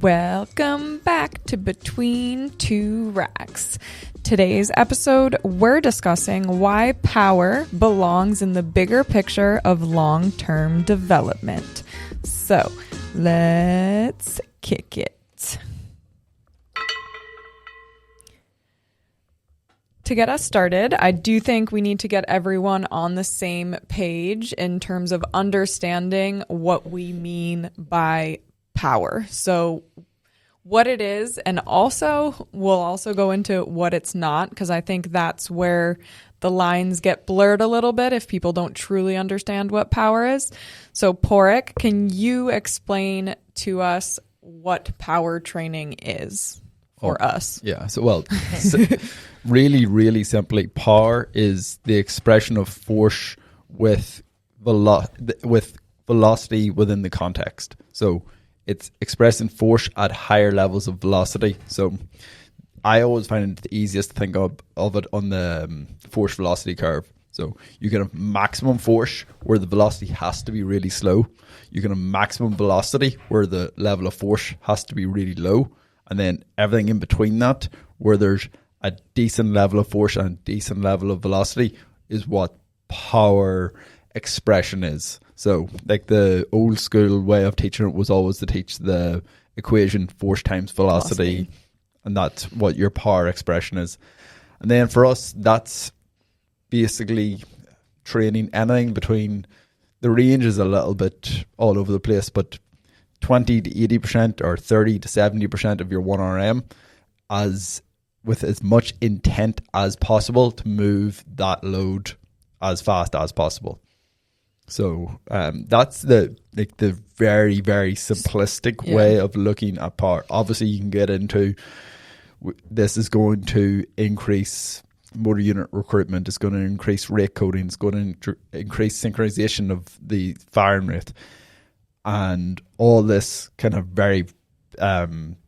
Welcome back to Between Two Racks. Today's episode, we're discussing why power belongs in the bigger picture of long-term development. So, let's kick it. To get us started, I do think we need to get everyone on the same page in terms of understanding what we mean by power. So what it is, and also we'll also go into what it's not, because I think that's where the lines get blurred a little bit if people don't truly understand what power is. So Porrick, can you explain to us what power training is for us? Yeah, really simply, power is the expression of force with velocity within the context. So it's expressing force at higher levels of velocity. So I always find it the easiest to think of it on the force velocity curve. So you get a maximum force where the velocity has to be really slow. You get a maximum velocity where the level of force has to be really low. And then everything in between that, where there's a decent level of force and a decent level of velocity, is what power expression is. So like the old school way of teaching it was always to teach the equation force times velocity. And that's what your power expression is. And then for us, that's basically training anything between, the range is a little bit all over the place, but 20 to 80% or 30 to 70% of your 1RM with as much intent as possible to move that load as fast as possible. So that's the very, very simplistic way of looking at power. Obviously, you can get into, this is going to increase motor unit recruitment, it's going to increase rate coding, it's going to increase synchronization of the firing rate. And all this kind of very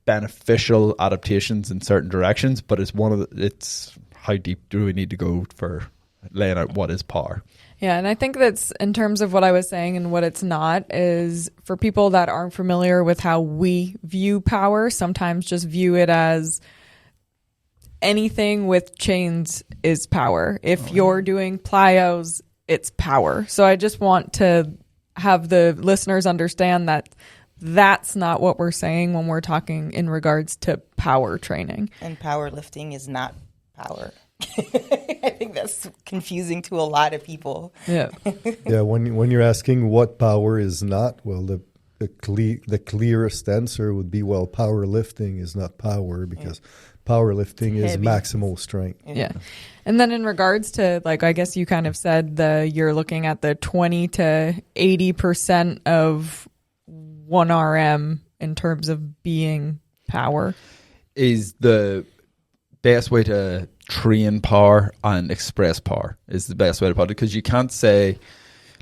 beneficial adaptations in certain directions, but it's how deep do we need to go for laying out what is power? Yeah, and I think that's, in terms of what I was saying and what it's not, is for people that aren't familiar with how we view power, sometimes just view it as anything with chains is power. If you're doing plyos, it's power. So I just want to have the listeners understand that that's not what we're saying when we're talking in regards to power training. And powerlifting is not power. I think that's confusing to a lot of people. Yeah. Yeah, when you're asking what power is not, well, the clearest answer would be, well, powerlifting is not power, because powerlifting is maximal strength. Yeah. And then in regards to, like, I guess you kind of said you're looking at the 20 to 80% of 1RM in terms of being power. Is the best way to train power and express power is the best way to put it, because you can't say,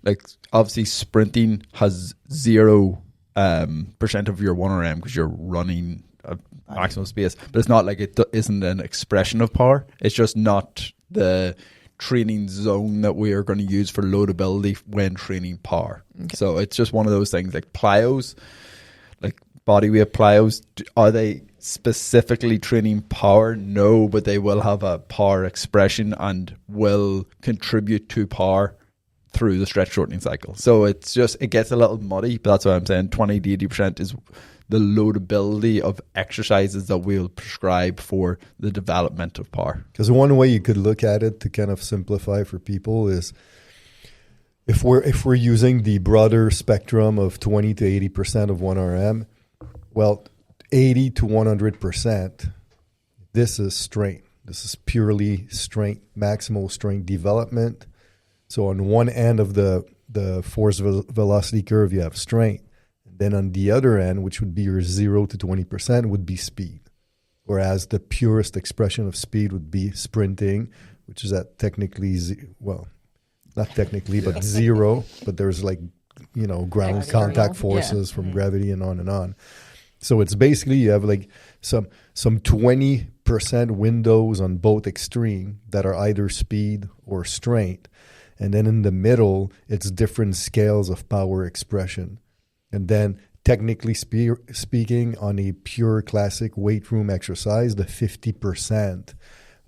like, obviously sprinting has 0% of your 1RM because you're running a maximum space, but it's not like it isn't an expression of power. It's just not the training zone that we are going to use for loadability when training power. Okay. So it's just one of those things, like plyos, like bodyweight plyos. Are they specifically training power? No, but they will have a power expression and will contribute to power through the stretch shortening cycle. So it gets a little muddy, but that's what I'm saying. 20 to 80% is the loadability of exercises that we'll prescribe for the development of power. Because one way you could look at it to kind of simplify for people is, if we're using the broader spectrum of 20 to 80% of 1RM, well, 80 to 100%, this is strength. This is purely strength, maximal strength development. So on one end of the force velocity curve, you have strength. Then on the other end, which would be your 0 to 20%, would be speed. Whereas the purest expression of speed would be sprinting, which is at technically, not technically, but 0. But there's ground contact forces from gravity and on and on. So it's basically, you have like some 20% windows on both extreme that are either speed or strength. And then in the middle, it's different scales of power expression. And then technically speaking, on a pure classic weight room exercise, the 50%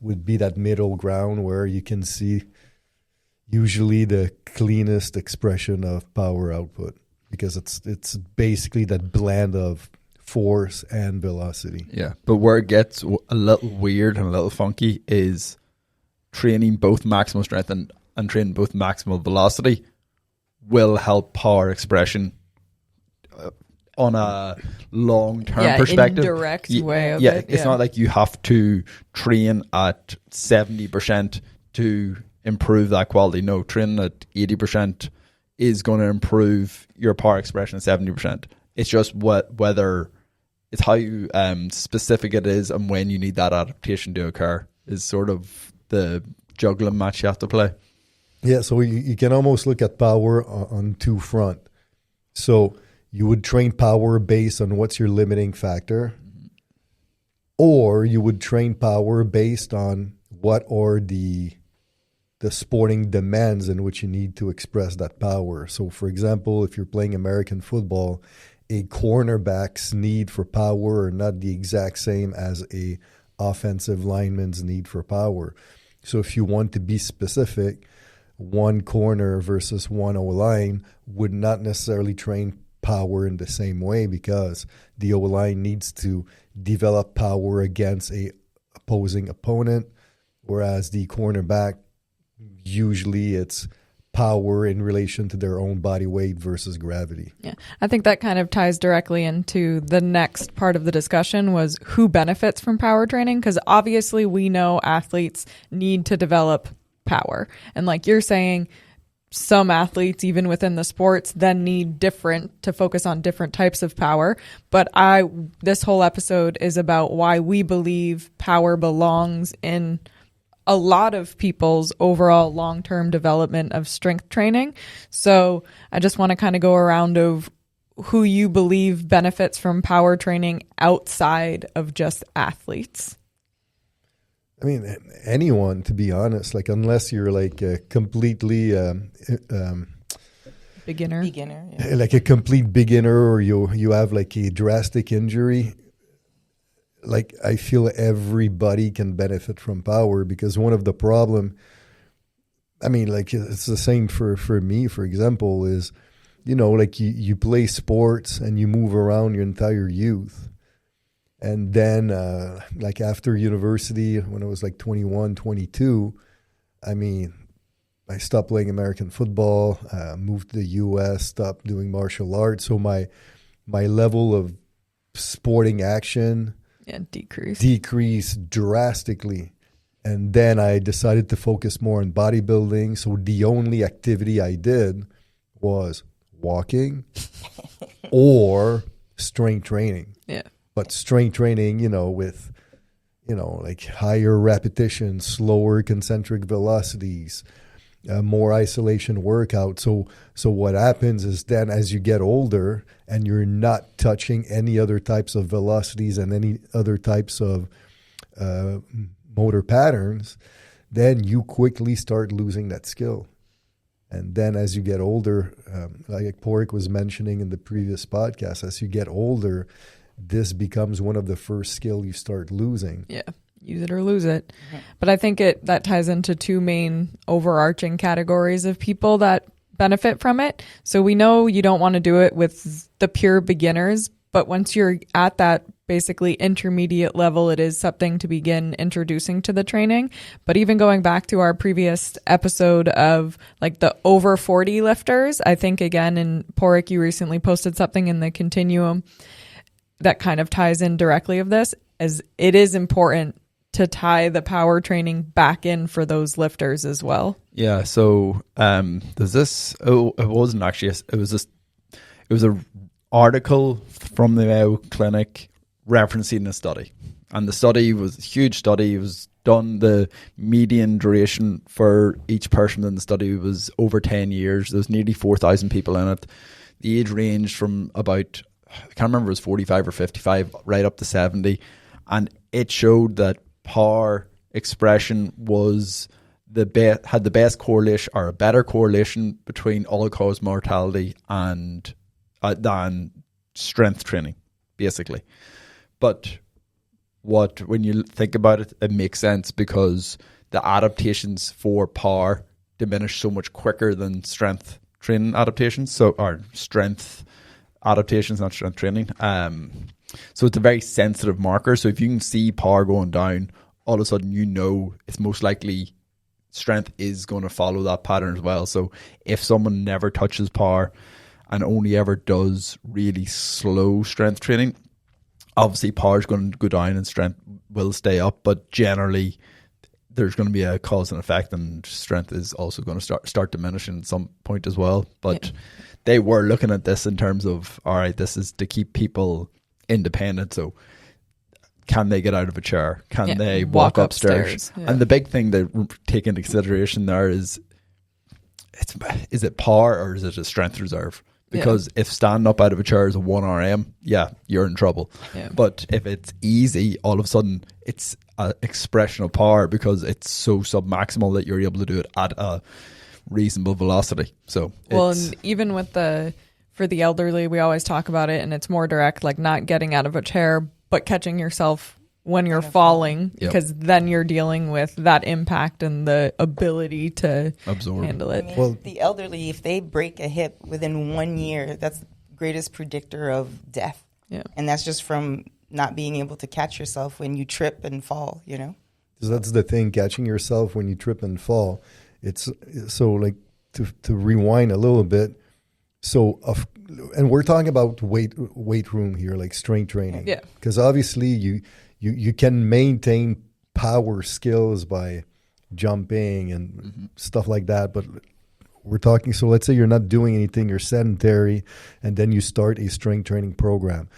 would be that middle ground where you can see usually the cleanest expression of power output, because it's basically that blend of force and velocity. Yeah, but where it gets a little weird and a little funky is training both maximal strength and training both maximal velocity will help power expression on a long-term perspective. Indirect way of it. it. It's not like you have to train at 70% to improve that quality. No, training at 80% is going to improve your power expression at 70%. It's just whether it's how specific it is and when you need that adaptation to occur is sort of the juggling match you have to play. Yeah, so you can almost look at power on two fronts. So you would train power based on what's your limiting factor, or you would train power based on what are the sporting demands in which you need to express that power. So, for example, if you're playing American football, a cornerback's need for power are not the exact same as a offensive lineman's need for power. So if you want to be specific, one corner versus one O-line would not necessarily train power in the same way, because the O-line needs to develop power against a opposing opponent, whereas the cornerback, usually it's power in relation to their own body weight versus gravity. Yeah, I think that kind of ties directly into the next part of the discussion, was who benefits from power training, because obviously we know athletes need to develop power. And like you're saying, some athletes, even within the sports, then need to focus on different types of power. But this whole episode is about why we believe power belongs in a lot of people's overall long-term development of strength training. So I just want to kind of go around of who you believe benefits from power training outside of just athletes. I mean, anyone, to be honest, like unless you're like a completely Beginner, yeah. like a complete beginner, or you have like a drastic injury. Like, I feel everybody can benefit from power, because one of the problem, I mean, like it's the same for me, for example, is, you know, like you play sports and you move around your entire youth. And then like after university, when I was like 21, 22, I mean, I stopped playing American football, moved to the U.S., stopped doing martial arts. So my level of sporting action decreased drastically. And then I decided to focus more on bodybuilding. So the only activity I did was walking or strength training. Yeah. But strength training, you know, with, you know, like higher repetitions, slower concentric velocities, more isolation workout. So what happens is then as you get older and you're not touching any other types of velocities and any other types of motor patterns, then you quickly start losing that skill. And then as you get older, like Porrick was mentioning in the previous podcast, as you get older, this becomes one of the first skill you start losing. Yeah. Use it or lose it. Mm-hmm. But I think that ties into two main overarching categories of people that benefit from it. So we know you don't want to do it with the pure beginners, but once you're at that basically intermediate level, it is something to begin introducing to the training. But even going back to our previous episode of like the over 40 lifters, I think again, in Porrick, you recently posted something in the Continuum that kind of ties in directly of this, as it is important to tie the power training back in for those lifters as well. Yeah. So there's this. Oh, it wasn't actually. It was a article from the Mayo Clinic referencing a study, and the study was a huge study. It was done. The median duration for each person in the study was over 10 years. There was nearly 4,000 people in it. The age ranged from about, I can't remember, it was 45 or 55, right up to 70, and it showed that power expression was had the best correlation, or a better correlation, between all-cause mortality and than strength training, basically. But when you think about it, it makes sense because the adaptations for power diminish so much quicker than strength training adaptations. Or strength adaptations, not strength training. So it's a very sensitive marker. So if you can see power going down, all of a sudden it's most likely strength is going to follow that pattern as well. So if someone never touches power and only ever does really slow strength training, obviously power is going to go down and strength will stay up, but generally there's going to be a cause and effect, and strength is also going to start diminishing at some point as well. But they were looking at this in terms of, all right, this is to keep people independent. So can they get out of a chair? Can they walk upstairs? Yeah. And the big thing to take into consideration there is it power or is it a strength reserve? Because if standing up out of a chair is a 1 RM, you're in trouble. Yeah. But if it's easy, all of a sudden it's an expression of power because it's so sub-maximal that you're able to do it at a reasonable velocity. So and even for the elderly, we always talk about it, and it's more direct, like not getting out of a chair, but catching yourself when you're falling, because then you're dealing with that impact and the ability to handle it. I mean, the elderly, if they break a hip within 1 year, that's the greatest predictor of death. Yeah. And that's just from not being able to catch yourself when you trip and fall, So that's the thing, catching yourself when you trip and fall. It's so like to rewind a little bit. So, and we're talking about weight room here, like strength training. Yeah. Because obviously you can maintain power skills by jumping and stuff like that. But we're talking, so let's say you're not doing anything, you're sedentary, and then you start a strength training program.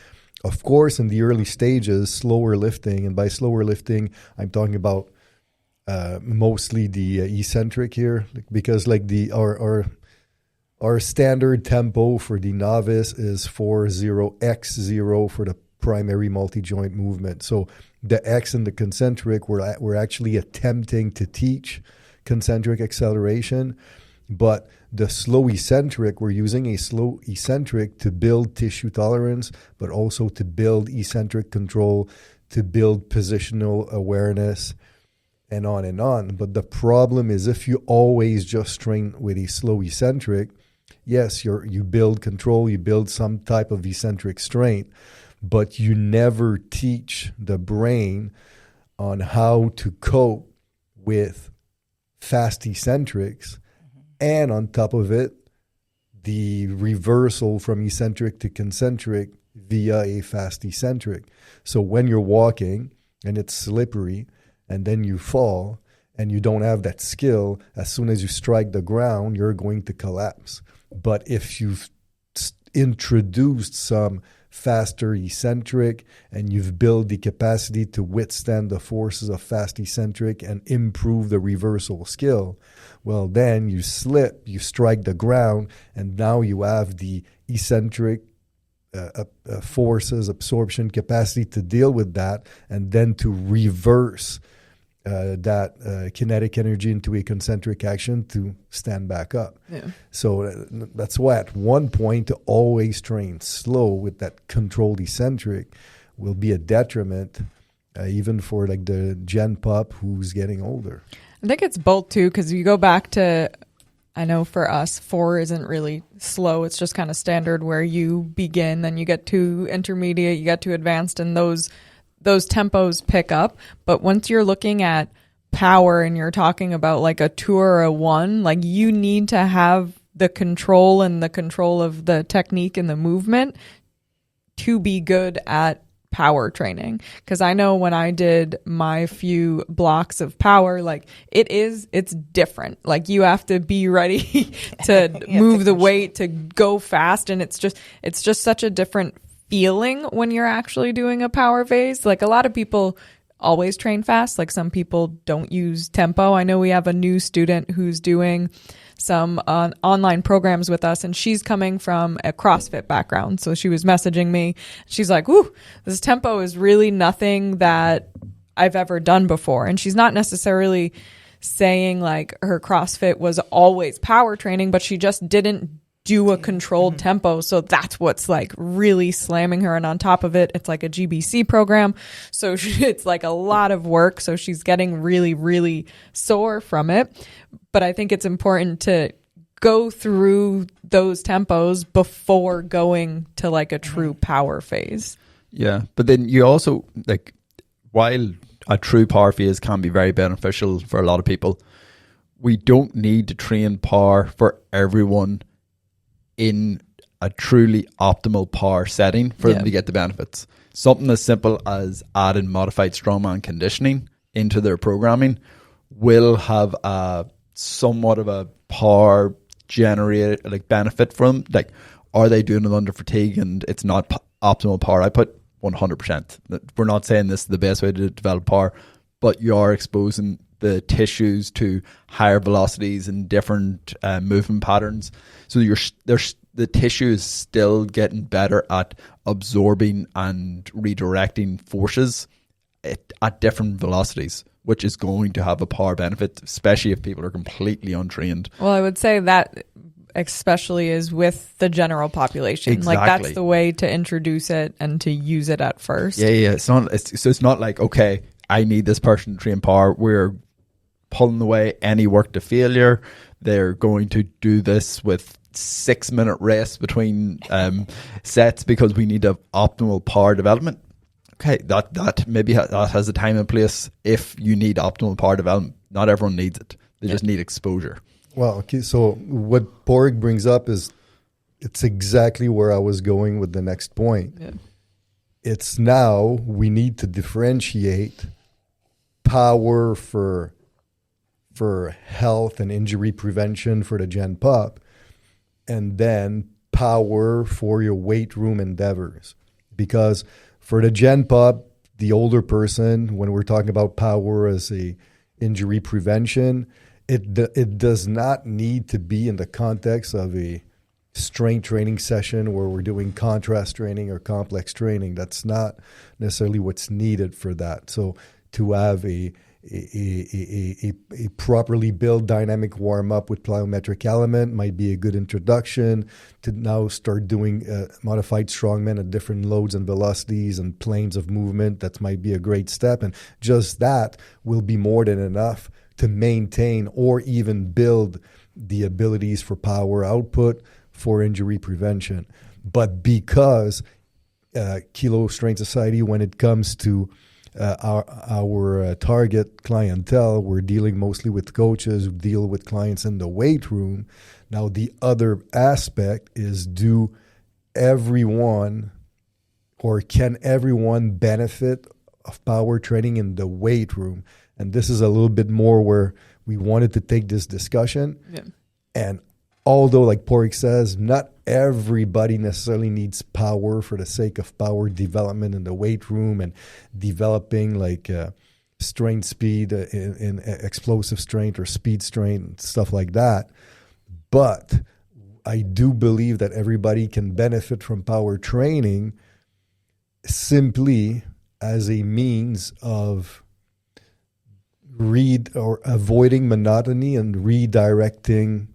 Of course, in the early stages, slower lifting, and by slower lifting, I'm talking about mostly the eccentric here, because like our standard tempo for the novice is 4-0x0 for the primary multi-joint movement. So the X and the concentric, we're actually attempting to teach concentric acceleration, but the slow eccentric, we're using a slow eccentric to build tissue tolerance, but also to build eccentric control, to build positional awareness, and on and on. But the problem is if you always just train with a slow eccentric, yes, you build control, you build some type of eccentric strength, but you never teach the brain on how to cope with fast eccentrics. And on top of it, the reversal from eccentric to concentric via a fast eccentric. So when you're walking and it's slippery and then you fall and you don't have that skill, as soon as you strike the ground, you're going to collapse. But if you've introduced some faster eccentric and you've built the capacity to withstand the forces of fast eccentric and improve the reversal skill, well, then you slip, you strike the ground, and now you have the eccentric forces, absorption capacity to deal with that, and then to reverse that kinetic energy into a concentric action to stand back up. Yeah. So that's why at one point to always train slow with that controlled eccentric will be a detriment, even for like the gen pup who's getting older. I think it's both too, because you go back to, I know for us, 4 isn't really slow. It's just kind of standard where you begin, then you get to intermediate, you get to advanced, and those tempos pick up. But once you're looking at power and you're talking about like a 2 or a 1, like you need to have the control and the control of the technique and the movement to be good at power training. Because I know when I did my few blocks of power, like it's different. Like you have to be ready to move the weight, to go fast, and it's just such a different feeling when you're actually doing a power phase. Like a lot of people always train fast. Like some people don't use tempo. I know we have a new student who's doing some online programs with us, and she's coming from a CrossFit background. So she was messaging me. She's like, "Ooh, this tempo is really nothing that I've ever done before." And she's not necessarily saying like her CrossFit was always power training, but she just didn't do a controlled tempo. So that's what's like really slamming her. And on top of it, it's like a GBC program. So it's like a lot of work. So she's getting really, really sore from it. But I think it's important to go through those tempos before going to like a true power phase. Yeah. But then you also, like, while a true power phase can be very beneficial for a lot of people, we don't need to train power for everyone in a truly optimal power setting for them to get the benefits. Something as simple as adding modified strongman conditioning into their programming will have a somewhat of a power generated like benefit for them. Like, are they doing it under fatigue and it's not optimal power output? 100%. We're not saying this is the best way to develop power, but you are exposing the tissues to higher velocities and different movement patterns. So the tissue is still getting better at absorbing and redirecting forces at different velocities, which is going to have a power benefit, especially if people are completely untrained. Well, I would say that especially is with the general population. Exactly. Like that's the way to introduce it and to use it at first. Yeah. It's not like, okay, I need this person to train power. We're pulling away any work to failure. They're going to do this with 6-minute rest between sets because we need a optimal power development. Okay, that maybe that has a time and place if you need optimal power development. Not everyone needs it. They just need exposure. Well, okay, so what Porg brings up is it's exactly where I was going with the next point. Yeah. It's now we need to differentiate power for health and injury prevention for the Gen Pup, and then power for your weight room endeavors. Because for the Gen Pup, the older person, when we're talking about power as a injury prevention, it does not need to be in the context of a strength training session where we're doing contrast training or complex training. That's not necessarily what's needed for that. So to have a properly built dynamic warm-up with plyometric element might be a good introduction to now start doing modified strongman at different loads and velocities and planes of movement. That might be a great step, and just that will be more than enough to maintain or even build the abilities for power output for injury prevention. But because Kilo Strength Society, when it comes to our target clientele, we're dealing mostly with coaches who deal with clients in the weight room. Now, the other aspect is, do everyone or can everyone benefit of power training in the weight room? And this is a little bit more where we wanted to take this discussion. Yeah. And although, like Porg says, not everybody necessarily needs power for the sake of power development in the weight room and developing like strength speed in explosive strength or speed strength, stuff like that. But I do believe that everybody can benefit from power training simply as a means of avoiding monotony and redirecting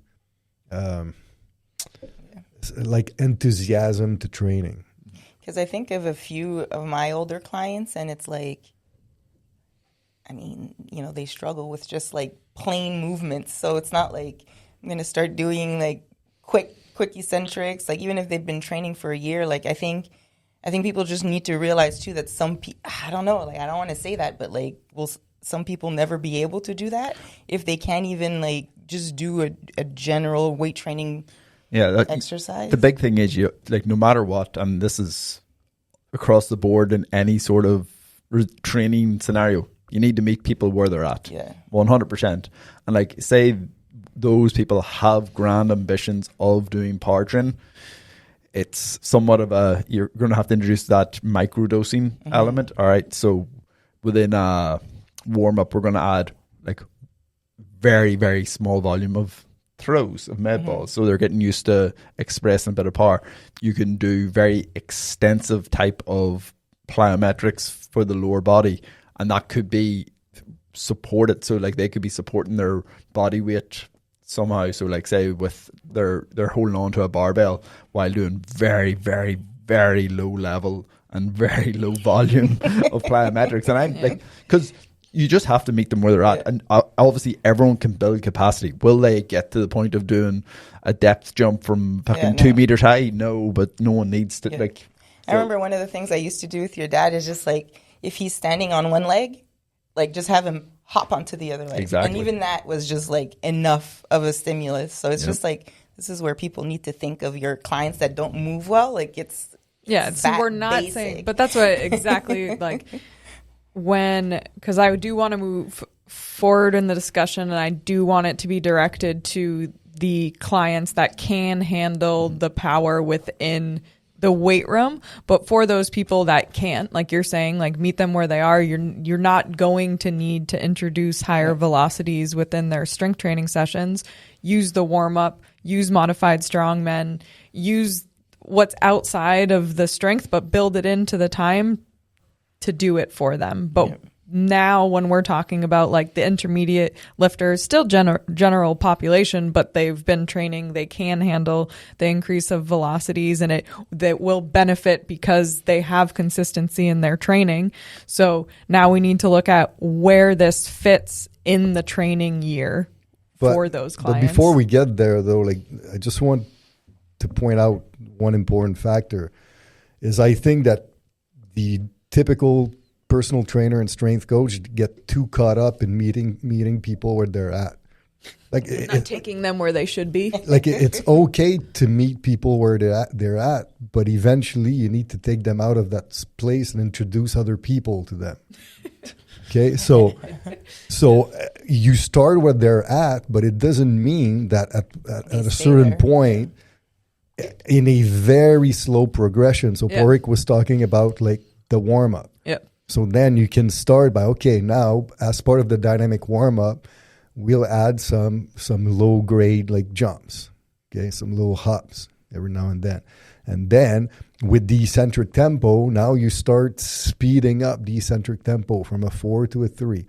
like enthusiasm to training. Because I think of a few of my older clients, and it's like, I mean, you know, they struggle with just like plain movements. So it's not like I'm going to start doing like quick eccentrics. Like even if they've been training for a year, like I think people just need to realize too that some people, I don't know, like I don't want to say that, but like some people never be able to do that if they can't even like just do a general weight training exercise. The big thing is, you like, no matter what, and this is across the board in any sort of training scenario, you need to meet people where they're at. Yeah. 100%. And like, say those people have grand ambitions of doing power training, it's somewhat of a, you're going to have to introduce that microdosing element. All right. So within a warm up, we're going to add like very, very small volume of throws of med balls, so they're getting used to expressing a bit of power. You can do very extensive type of plyometrics for the lower body, and that could be supported, so like they could be supporting their body weight somehow. So like say with they're holding on to a barbell while doing very, very, very low level and very low volume of plyometrics. And I'm like, because you just have to meet them where they're at. And obviously everyone can build capacity. Will they get to the point of doing a depth jump from fucking 2 meters high? No, but no one needs to like. So. I remember one of the things I used to do with your dad is just like, if he's standing on one leg, like just have him hop onto the other leg. Exactly. And even that was just like enough of a stimulus. So it's just like, this is where people need to think of your clients that don't move well. Like it's we're not basic. saying, but that's what exactly like because I do want to move forward in the discussion, and I do want it to be directed to the clients that can handle the power within the weight room. But for those people that can't, like you're saying, like meet them where they are. You're not going to need to introduce higher velocities within their strength training sessions. Use the warm up, use modified strongmen, use what's outside of the strength, but build it into the time to do it for them. But now when we're talking about like the intermediate lifters, still general population, but they've been training, they can handle the increase of velocities, and that will benefit because they have consistency in their training. So now we need to look at where this fits in the training year for those clients. But before we get there though, like I just want to point out one important factor is I think that the typical personal trainer and strength coach get too caught up in meeting people where they're at. Like not taking them where they should be. Like it's okay to meet people where they're at, but eventually you need to take them out of that place and introduce other people to them. Okay, so you start where they're at, but it doesn't mean that at a certain point in a very slow progression. So Porrick was talking about like the warm up. Yep. So then you can start by, okay, now as part of the dynamic warm up, we'll add some low grade like jumps, okay, some little hops every now and then. And then with the eccentric tempo, now you start speeding up the eccentric tempo from a 4 to a 3.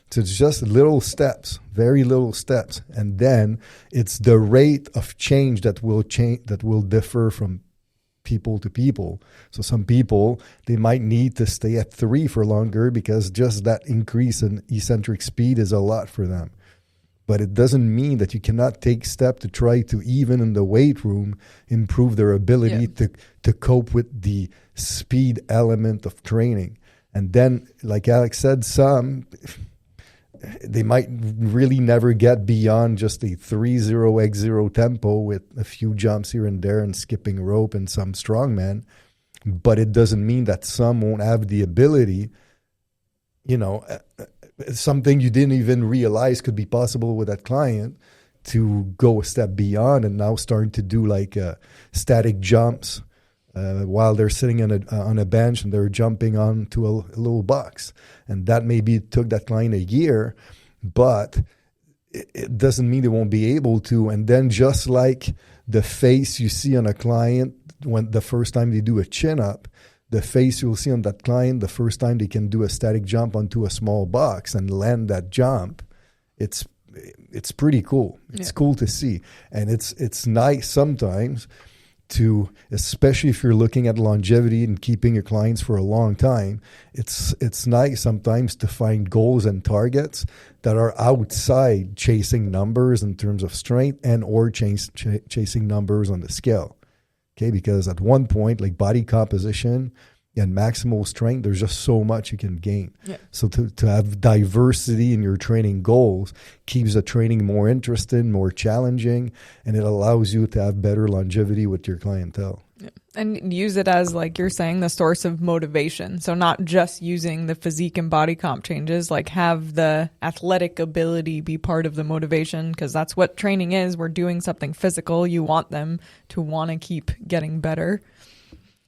So it's just little steps, very little steps. And then it's the rate of change that will differ from people to people. So some people, they might need to stay at 3 for longer because just that increase in eccentric speed is a lot for them. But it doesn't mean that you cannot take steps to try to, even in the weight room, improve their ability to cope with the speed element of training. And then, like Alex said, they might really never get beyond just a 3-0x0 tempo with a few jumps here and there and skipping rope and some strongman. But it doesn't mean that some won't have the ability, something you didn't even realize could be possible with that client, to go a step beyond and now starting to do like static jumps while they're sitting on a bench and they're jumping onto a little box. And that maybe took that client a year, but it doesn't mean they won't be able to. And then just like the face you see on a client when the first time they do a chin-up, the face you'll see on that client the first time they can do a static jump onto a small box and land that jump, it's pretty cool. It's cool to see. And it's nice sometimes to, especially if you're looking at longevity and keeping your clients for a long time, it's nice sometimes to find goals and targets that are outside chasing numbers in terms of strength and or chasing numbers on the scale. Okay, because at one point, like body composition and maximal strength, there's just so much you can gain. Yeah. So to have diversity in your training goals keeps the training more interesting, more challenging, and it allows you to have better longevity with your clientele. Yeah. And use it as, like you're saying, the source of motivation. So not just using the physique and body comp changes, like have the athletic ability be part of the motivation, because that's what training is. We're doing something physical. You want them to want to keep getting better.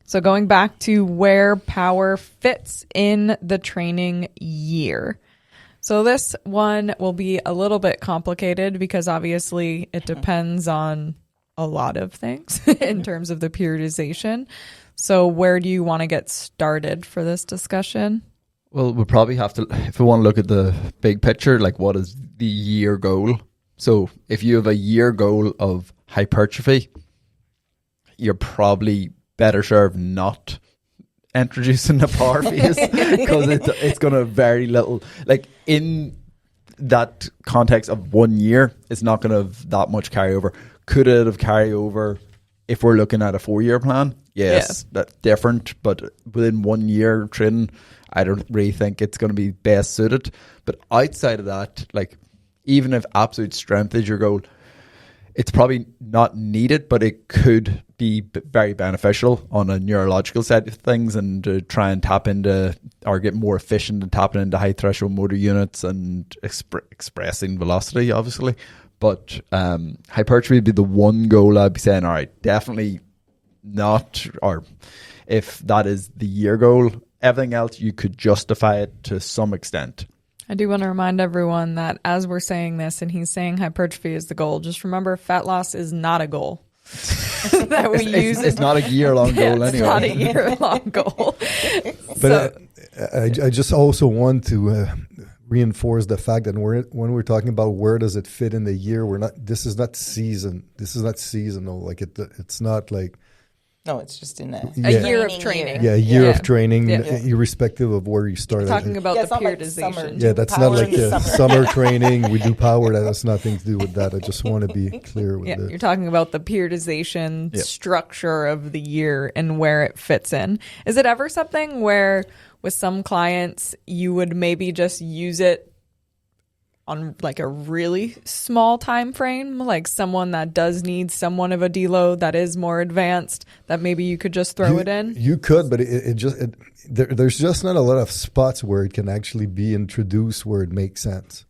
So going back to where power fits in the training year. So this one will be a little bit complicated because obviously it depends on a lot of things in terms of the periodization. So where do you want to get started for this discussion? Well, we probably have to, if we want to look at the big picture, like what is the year goal So if you have a year goal of hypertrophy, you're probably better served not introducing the power phase because it's going to very little, like in that context of 1 year, it's not going to have that much carryover. Could it have carryover if we're looking at a 4-year plan? Yes, that's different. But within 1 year training, I don't really think it's going to be best suited. But outside of that, like even if absolute strength is your goal, it's probably not needed, but it could be very beneficial on a neurological side of things, and to try and tap into or get more efficient in tapping into high threshold motor units and expressing velocity, obviously. But hypertrophy would be the one goal I'd be saying, all right, definitely not, or if that is the year goal, everything else you could justify it to some extent. I do want to remind everyone that as we're saying this and he's saying hypertrophy is the goal, just remember fat loss is not a goal. That we use. It's not a year-long goal anyway. It's not a year-long goal. But I just also want to reinforce the fact that when we're talking about where does it fit in the year, this is not seasonal. Like it's not like. No, it's just in a year of training. Yeah, a year of training, irrespective of where you start. You're talking about the periodization. Like that's not like summer training. We do power. That has nothing to do with that. I just want to be clear with it. You're talking about the periodization structure of the year and where it fits in. Is it ever something where with some clients you would maybe just use it on like a really small time frame, like someone that does need somewhat of a deload that is more advanced, that maybe you could just throw it in? You could, but there's just not a lot of spots where it can actually be introduced where it makes sense.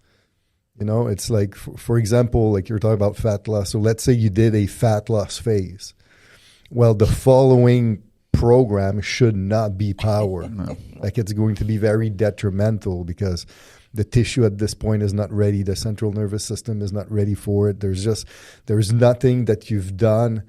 You know, it's like, for example, like you're talking about fat loss. So let's say you did a fat loss phase. Well, the following program should not be power. No. Like it's going to be very detrimental because the tissue at this point is not ready. The central nervous system is not ready for it. There's nothing that you've done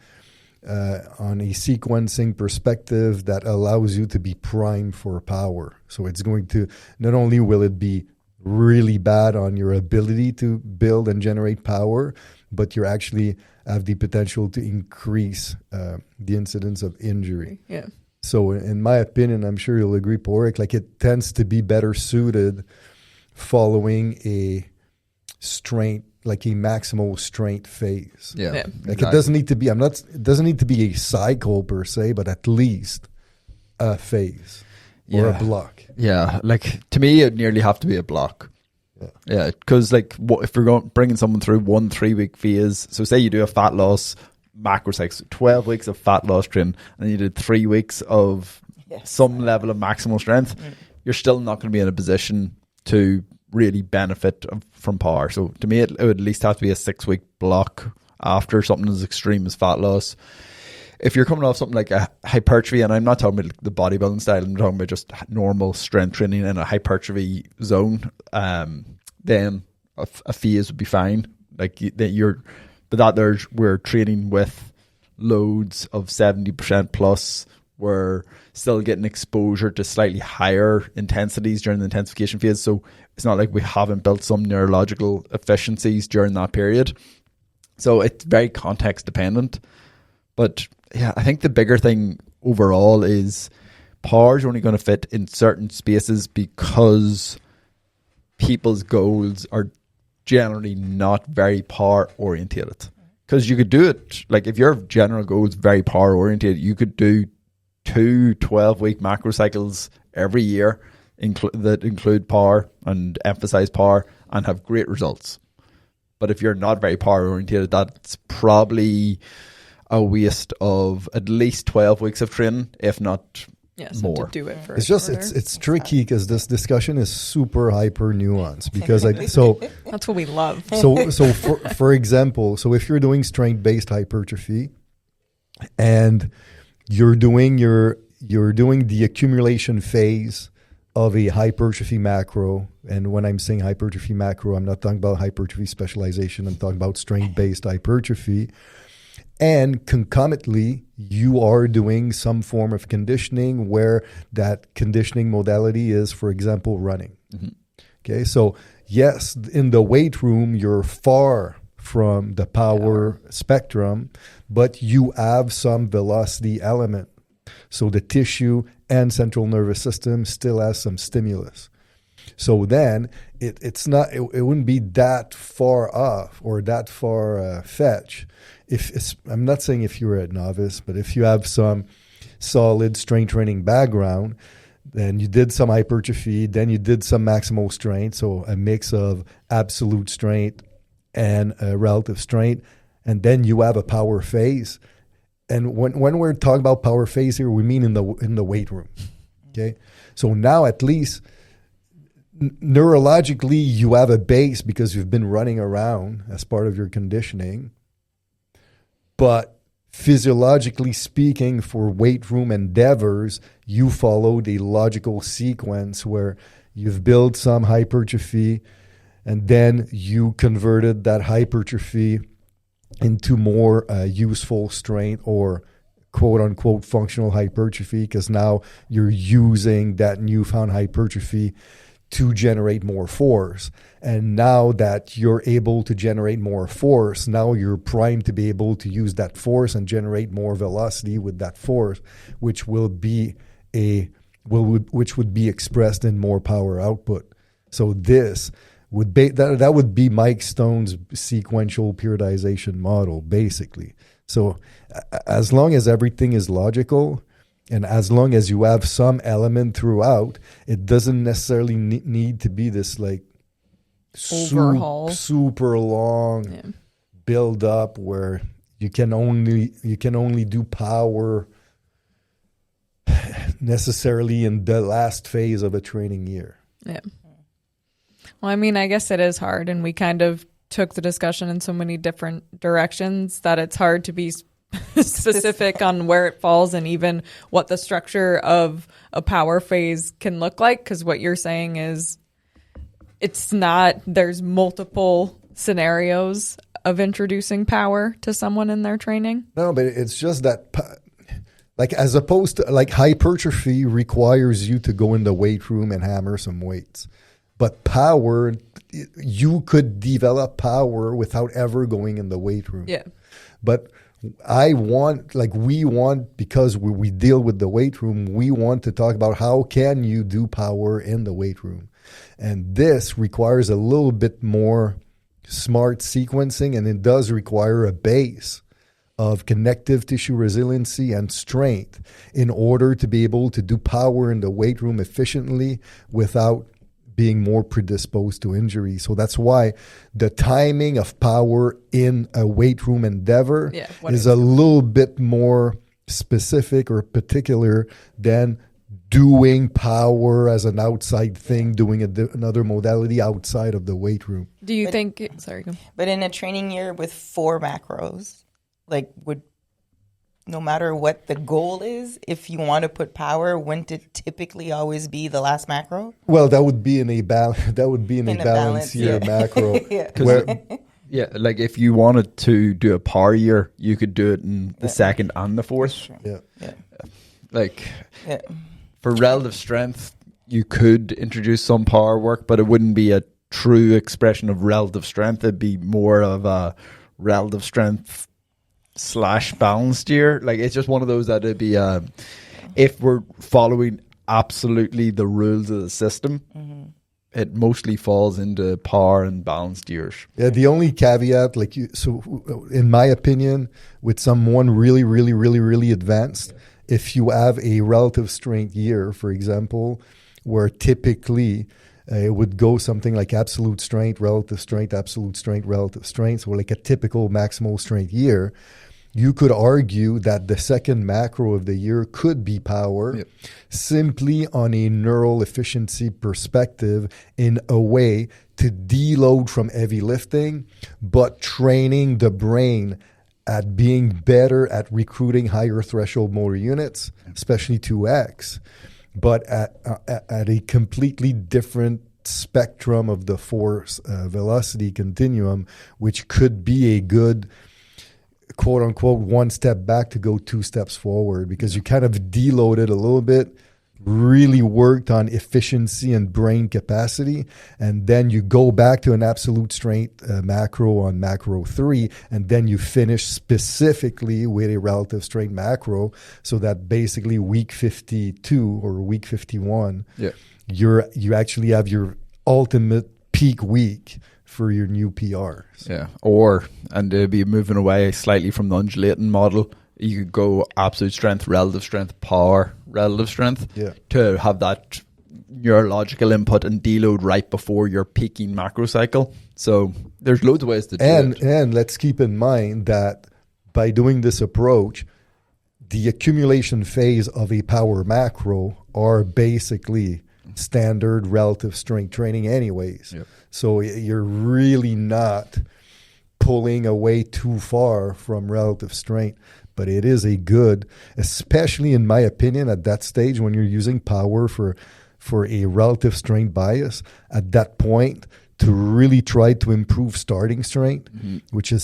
on a sequencing perspective that allows you to be primed for power. So it's going to, not only will it be really bad on your ability to build and generate power, but you actually have the potential to increase the incidence of injury. Yeah. So in my opinion, I'm sure you'll agree, Porrick, like it tends to be better suited following a strength, like a maximal strength phase. Yeah. Like exactly. it doesn't need to be, it doesn't need to be a cycle per se, but at least a phase or a block. Yeah. Like to me, it'd nearly have to be a block. Yeah. Because like if we're bringing someone through 1 3-week phase, so say you do a fat loss macro cycle, 12 weeks of fat loss training, and you did 3 weeks of some level of maximal strength, you're still not going to be in a position to really benefit from power. So to me, it would at least have to be a 6-week block after something as extreme as fat loss. If you're coming off something like a hypertrophy, and I'm not talking about the bodybuilding style, I'm talking about just normal strength training in a hypertrophy zone, then a phase would be fine. Like we're training with loads of 70% plus. We're still getting exposure to slightly higher intensities during the intensification phase. So it's not like we haven't built some neurological efficiencies during that period. So it's very context dependent. But yeah, I think the bigger thing overall is power is only going to fit in certain spaces because people's goals are generally not very power orientated. Because you could do it, like if your general goal is very power orientated, you could do 2 12-week macro cycles every year that include power and emphasize power and have great results. But if you're not very power oriented, that's probably a waste of at least 12 weeks of training, if not more. To do it for it's tricky because this discussion is super hyper nuanced because that's what we love. So for example, so if you're doing strength based hypertrophy and you're doing the accumulation phase of a hypertrophy macro, and when I'm saying hypertrophy macro, I'm not talking about hypertrophy specialization, I'm talking about strength-based hypertrophy, and concomitantly, you are doing some form of conditioning where that conditioning modality is, for example, running. Mm-hmm. Okay, so yes, in the weight room, you're far from the power spectrum, but you have some velocity element. So the tissue and central nervous system still has some stimulus. So then it wouldn't be that far off or that far fetch. I'm not saying if you're a novice, but if you have some solid strength training background, then you did some hypertrophy, then you did some maximal strength, so a mix of absolute strength and relative strength, and then you have a power phase. And when we're talking about power phase here, we mean in the weight room. Okay, so now at least neurologically you have a base because you've been running around as part of your conditioning, but physiologically speaking, for weight room endeavors, you followed a logical sequence where you've built some hypertrophy and then you converted that hypertrophy into more useful strength or quote unquote functional hypertrophy, because now you're using that newfound hypertrophy to generate more force. And now that you're able to generate more force, now you're primed to be able to use that force and generate more velocity with that force, which would be expressed in more power output. So this would be that would be Mike Stone's sequential periodization model, basically. So as long as everything is logical, and as long as you have some element throughout, it doesn't necessarily need to be this like overhaul, super long build up where you can only do power necessarily in the last phase of a training year. Yeah. Well, I mean, I guess it is hard, and we kind of took the discussion in so many different directions that it's hard to be specific on where it falls and even what the structure of a power phase can look like, because what you're saying is there's multiple scenarios of introducing power to someone in their training. No, but it's just that like as opposed to like hypertrophy requires you to go in the weight room and hammer some weights, but power, you could develop power without ever going in the weight room. Yeah, but we want, because we deal with the weight room, we want to talk about how can you do power in the weight room. And this requires a little bit more smart sequencing, and it does require a base of connective tissue resiliency and strength in order to be able to do power in the weight room efficiently without being more predisposed to injury. So that's why the timing of power in a weight room endeavor is a little bit more specific or particular than doing power as an outside thing, doing another modality outside of the weight room. Do you think... Sorry. But in a training year with 4 macros, like no matter what the goal is, if you want to put power, wouldn't it typically always be the last macro? Well, that would be in a balance year macro. Yeah, like if you wanted to do a power year, you could do it in the second and the fourth. Yeah. For relative strength, you could introduce some power work, but it wouldn't be a true expression of relative strength. It'd be more of a relative strength / balanced year. Like it's just one of those that it'd be if we're following absolutely the rules of the system, it mostly falls into power and balanced years. Yeah, the only caveat, in my opinion, with someone really, really, really, really advanced, if you have a relative strength year, for example, where typically it would go something like absolute strength, relative strength, absolute strength, relative strength, so like a typical maximal strength year, you could argue that the second macro of the year could be power simply on a neural efficiency perspective in a way to deload from heavy lifting, but training the brain at being better at recruiting higher threshold motor units, especially 2X, but at a completely different spectrum of the force velocity continuum, which could be a good quote unquote 1 step back to go 2 steps forward, because you kind of deloaded a little bit really worked on efficiency and brain capacity, and then you go back to an absolute strength macro on macro 3, and then you finish specifically with a relative strength macro, so that basically week 52 or week 51, you actually have your ultimate peak week for your new PRs. Yeah, and they'd be moving away slightly from the undulating model. You could go absolute strength, relative strength, power, relative strength, to have that neurological input and deload right before your peaking macro cycle. So there's loads of ways to do it. And let's keep in mind that by doing this approach, the accumulation phase of a power macro are basically standard relative strength training anyways. Yep. So you're really not pulling away too far from relative strength. But it is a good, especially in my opinion, at that stage when you're using power for a relative strength bias, at that point to really try to improve starting strength, which is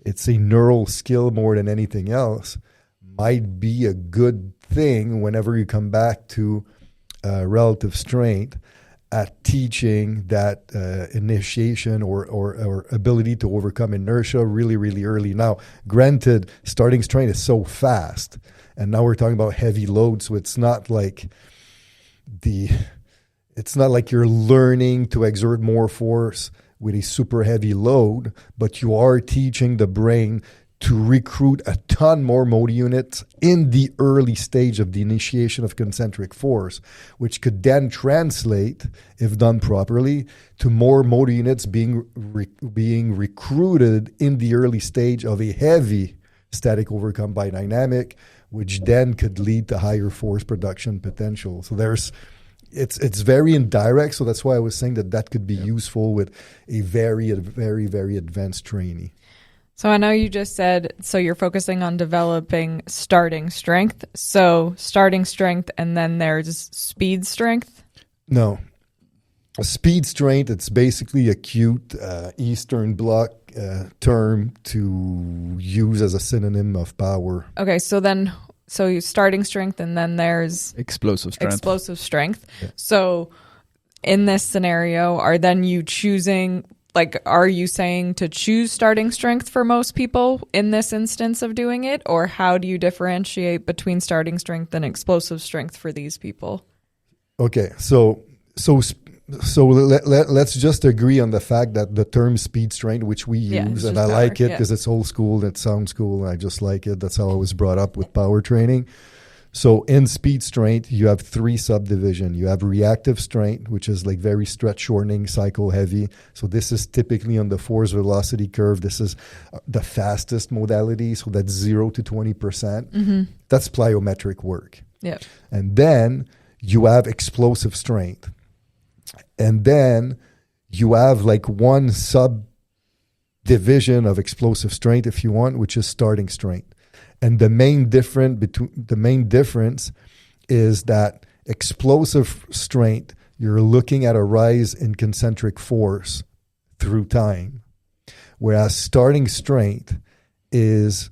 it's a neural skill more than anything else, might be a good thing whenever you come back to relative strength at teaching that initiation or ability to overcome inertia really, really early. Now, granted, starting strength is so fast, and now we're talking about heavy load, so it's not like you're learning to exert more force with a super heavy load, but you are teaching the brain to recruit a ton more motor units in the early stage of the initiation of concentric force, which could then translate, if done properly, to more motor units being recruited in the early stage of a heavy static overcome by dynamic, which then could lead to higher force production potential. So it's very indirect, so that's why I was saying that could be useful with a very, very, very advanced trainee. So I know you just said, so you're focusing on developing starting strength. So starting strength, and then there's speed strength? No. Speed strength, it's basically a cute Eastern Bloc term to use as a synonym of power. Okay, so you starting strength, and then there's explosive strength. Yeah. So in this scenario, are you saying to choose starting strength for most people in this instance of doing it? Or how do you differentiate between starting strength and explosive strength for these people? Okay, so let's just agree on the fact that the term speed strength, which we use, and I like it because it's old school, it sounds cool, and I just like it. That's how I was brought up with power training. So in speed strength, you have 3 subdivisions. You have reactive strength, which is like very stretch shortening, cycle heavy. So this is typically on the force velocity curve. This is the fastest modality. So that's 0 to 20%. Mm-hmm. That's plyometric work. Yep. And then you have explosive strength. And then you have like one subdivision of explosive strength, if you want, which is starting strength. And the main difference is that explosive strength, you're looking at a rise in concentric force through time, whereas starting strength is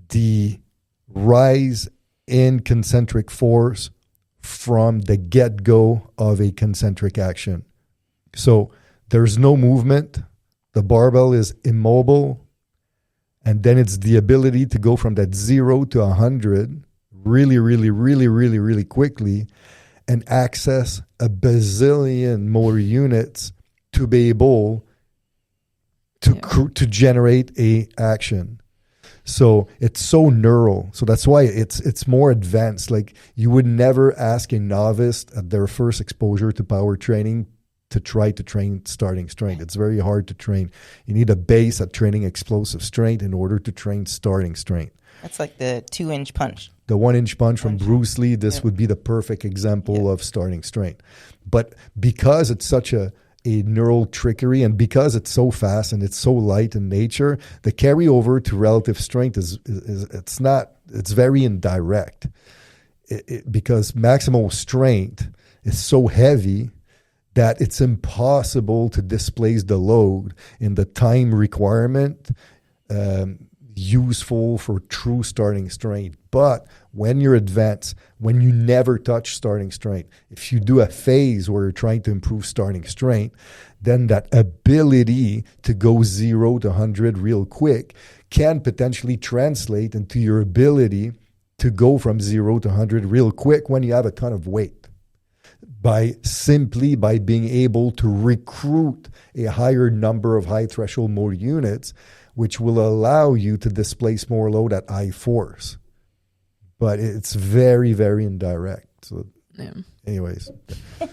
the rise in concentric force from the get-go of a concentric action. So there's no movement. The barbell is immobile. And then it's the ability to go from that 0 to 100 really, really, really, really, really quickly and access a bazillion motor units to be able to generate a action. So it's so neural. So that's why it's more advanced. Like you would never ask a novice at their first exposure to power training to try to train starting strength. It's very hard to train. You need a base at training explosive strength in order to train starting strength. That's like the 2-inch punch. The 1-inch punch from Bruce Lee, this would be the perfect example of starting strength. But because it's such a neural trickery and because it's so fast and it's so light in nature, the carryover to relative strength it's very indirect. Because maximal strength is so heavy that it's impossible to displace the load in the time requirement. useful for true starting strength. But when you're advanced, when you never touch starting strength, if you do a phase where you're trying to improve starting strength, then that ability to go 0 to 100 real quick can potentially translate into your ability to go from 0 to 100 real quick when you have a ton of weight. By being able to recruit a higher number of high threshold motor units, which will allow you to displace more load at high force. But it's very, very indirect. So, anyways,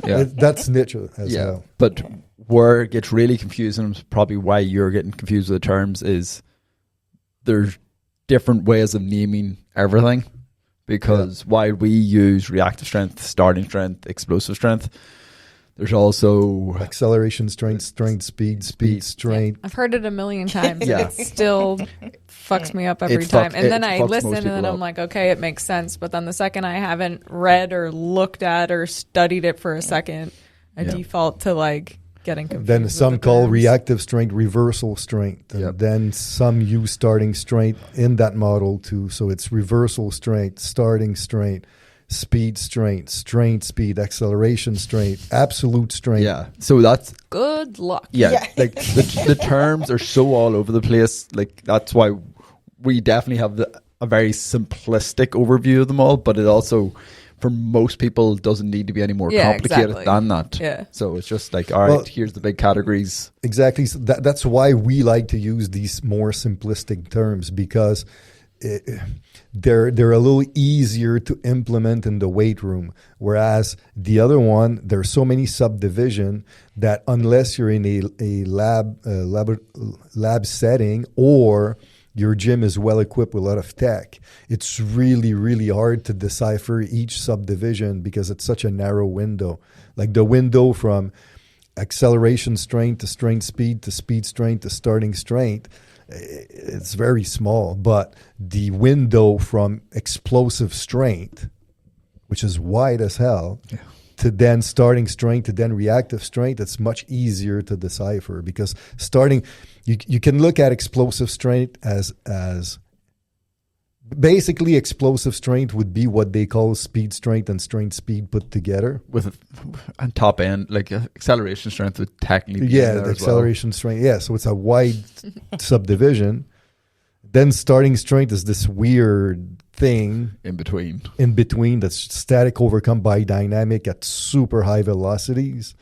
that's niche as well. But where it gets really confusing, probably why you're getting confused with the terms, is there's different ways of naming everything. Because while we use reactive strength, starting strength, explosive strength, there's also acceleration strength, speed strength. I've heard it a million times. And it still fucks me up every time. And then I listen and then I'm like, okay, it makes sense. But then the second I haven't read or looked at or studied it for a second, I default to like getting confused. Then some call reactive strength reversal strength. And then some use starting strength in that model too. So it's reversal strength, starting strength, speed strength, strain speed, acceleration strength, absolute strength. Yeah. So that's good luck. Yeah. Like the terms are so all over the place. Like that's why we definitely have a very simplistic overview of them all, but it also, for most people, doesn't need to be any more complicated than that. Yeah. So it's just like, all right, here's the big categories. Exactly. So that's why we like to use these more simplistic terms, because they're a little easier to implement in the weight room. Whereas the other one, there's so many subdivision that unless you're in a lab setting or your gym is well equipped with a lot of tech, it's really, really hard to decipher each subdivision because it's such a narrow window. Like the window from acceleration strength to strain speed to speed strength to starting strength, it's very small. But the window from explosive strength, which is wide as hell, to then starting strength to then reactive strength, it's much easier to decipher, because starting, you can look at explosive strength as basically explosive strength would be what they call speed strength and strain speed put together. With on top end, like acceleration strength would technically be the acceleration strength. Yeah, so it's a wide subdivision. Then starting strength is this weird thing in between that's static overcome by dynamic at super high velocities.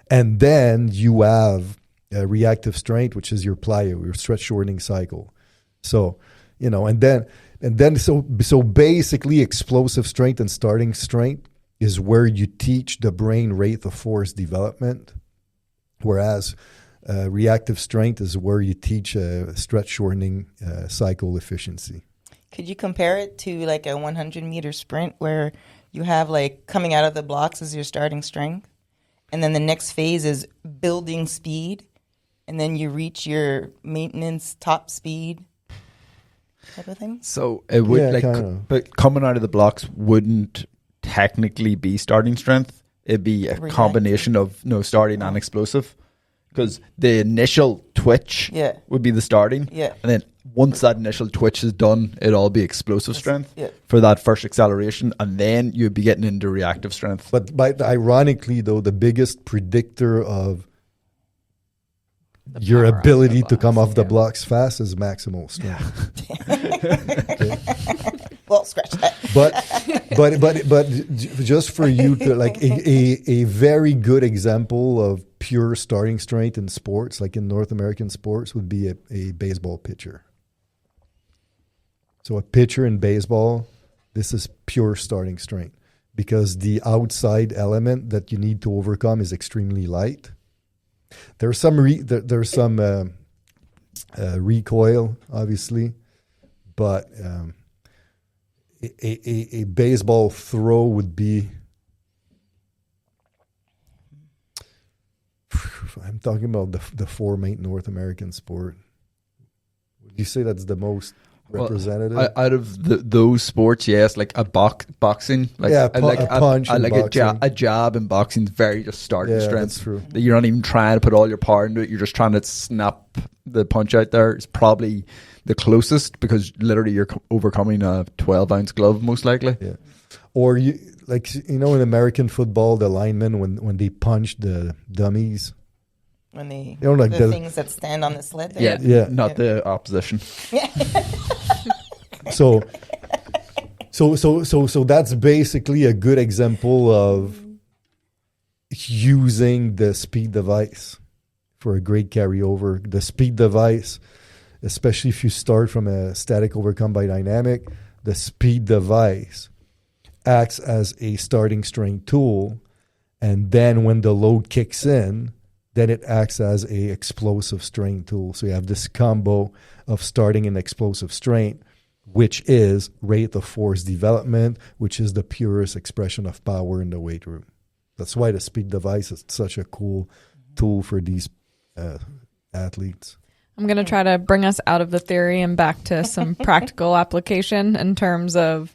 And then you have reactive strength, which is your plyo, your stretch shortening cycle. So, and then so basically explosive strength and starting strength is where you teach the brain rate of force development, whereas reactive strength is where you teach stretch shortening cycle efficiency. Could you compare it to like a 100-meter sprint where you have like coming out of the blocks is your starting strength, and then the next phase is building speed, and then you reach your maintenance top speed type of thing? So it would but coming out of the blocks wouldn't technically be starting strength. It'd be a combination of starting and explosive. Because the initial twitch would be the starting. Yeah. And then once that initial twitch is done, it'd all be explosive strength for that first acceleration. And then you'd be getting into reactive strength. But ironically, though, the biggest predictor of your ability to come off the blocks fast is maximal strength. Well, scratch that. But just for you to like a very good example of pure starting strength in sports, like in North American sports, would be a baseball pitcher. So a pitcher in baseball, this is pure starting strength, because the outside element that you need to overcome is extremely light. There's some recoil, obviously, but a baseball throw would be. I'm talking about the four main North American sport. Would you say that's the most representative? Out of those sports, yes, like a boxing, a punch, a jab in boxing is very just starting strength. That's true. You're not even trying to put all your power into it. You're just trying to snap the punch out there. It's probably the closest, because literally you're overcoming a 12-ounce glove most likely. Yeah. Or you in American football, the linemen when they punch the dummies. When they like the things that stand on the sled there. Yeah. Not the opposition. So that's basically a good example of using the speed device for a great carryover. The speed device, especially if you start from a static overcome by dynamic, the speed device acts as a starting strength tool, and then when the load kicks in, then it acts as a explosive strength tool. So you have this combo of starting an explosive strength, which is rate of force development, which is the purest expression of power in the weight room. That's why the speed device is such a cool tool for these athletes. I'm going to try to bring us out of the theory and back to some practical application in terms of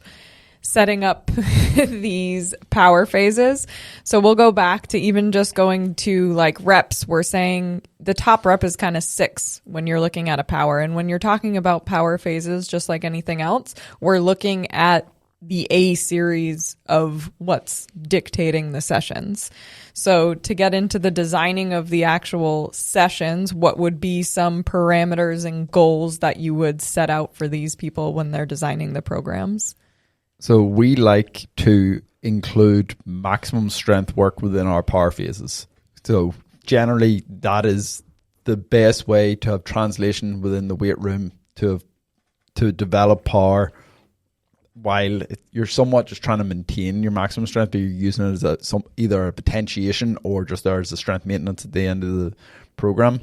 setting up these power phases. So we'll go back to even just going to like reps. We're saying the top rep is kind of 6 when you're looking at a power. And when you're talking about power phases, just like anything else, we're looking at the A series of what's dictating the sessions. So to get into the designing of the actual sessions, what would be some parameters and goals that you would set out for these people when they're designing the programs? So we like to include maximum strength work within our power phases. So generally that is the best way to have translation within the weight room to develop power while you're somewhat just trying to maintain your maximum strength, but you're using it as either a potentiation or just there as a strength maintenance at the end of the program.